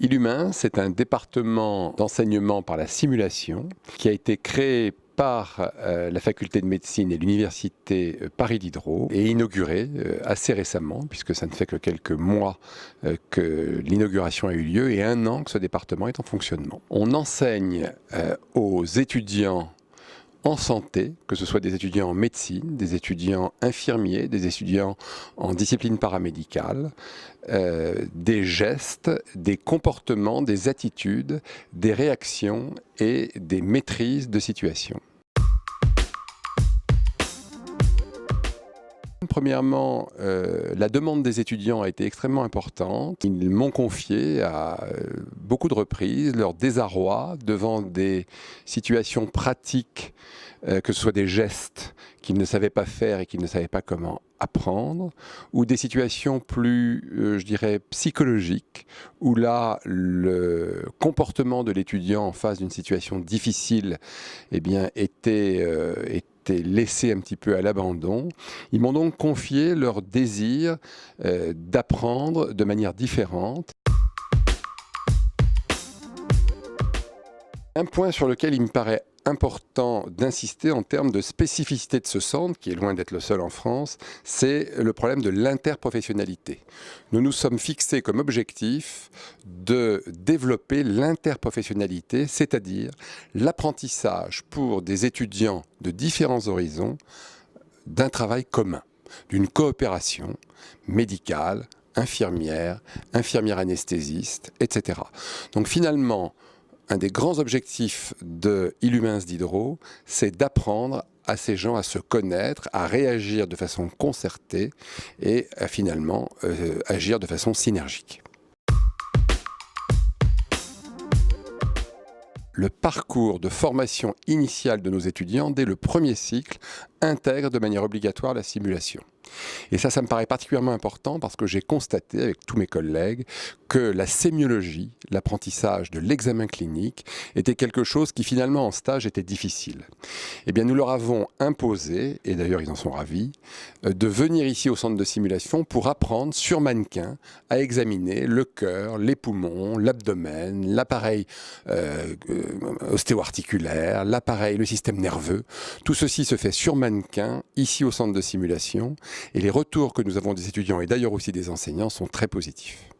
Illumin, c'est un département d'enseignement par la simulation qui a été créé par la faculté de médecine et l'université Paris Diderot et inauguré assez récemment, puisque ça ne fait que quelques mois que l'inauguration a eu lieu et 1 an que ce département est en fonctionnement. On enseigne aux étudiants en santé, que ce soit des étudiants en médecine, des étudiants infirmiers, des étudiants en discipline paramédicale, des gestes, des comportements, des attitudes, des réactions et des maîtrises de situation. Premièrement, la demande des étudiants a été extrêmement importante. Ils m'ont confié à beaucoup de reprises leur désarroi devant des situations pratiques, que ce soit des gestes qu'ils ne savaient pas faire et qu'ils ne savaient pas comment apprendre, ou des situations plus, je dirais, psychologiques, où là, le comportement de l'étudiant en face d'une situation difficile, eh bien, était laissés un petit peu à l'abandon. Ils m'ont donc confié leur désir d'apprendre de manière différente. Un point sur lequel il me paraît important d'insister en termes de spécificité de ce centre, qui est loin d'être le seul en France, c'est le problème de l'interprofessionnalité. Nous nous sommes fixés comme objectif de développer l'interprofessionnalité, c'est-à-dire l'apprentissage pour des étudiants de différents horizons d'un travail commun, d'une coopération médicale, infirmière, infirmière anesthésiste, etc. Donc finalement, un des grands objectifs de Illumins Diderot, c'est d'apprendre à ces gens à se connaître, à réagir de façon concertée et à finalement agir de façon synergique. Le parcours de formation initiale de nos étudiants, dès le premier cycle, intègre de manière obligatoire la simulation. Et ça me paraît particulièrement important parce que j'ai constaté avec tous mes collègues que la sémiologie, l'apprentissage de l'examen clinique, était quelque chose qui finalement en stage était difficile. Eh bien nous leur avons imposé, et d'ailleurs ils en sont ravis, de venir ici au centre de simulation pour apprendre sur mannequin à examiner le cœur, les poumons, l'abdomen, l'appareil ostéo-articulaire, l'appareil, le système nerveux. Tout ceci se fait sur mannequin, ici au centre de simulation. Et les retours que nous avons des étudiants et d'ailleurs aussi des enseignants sont très positifs.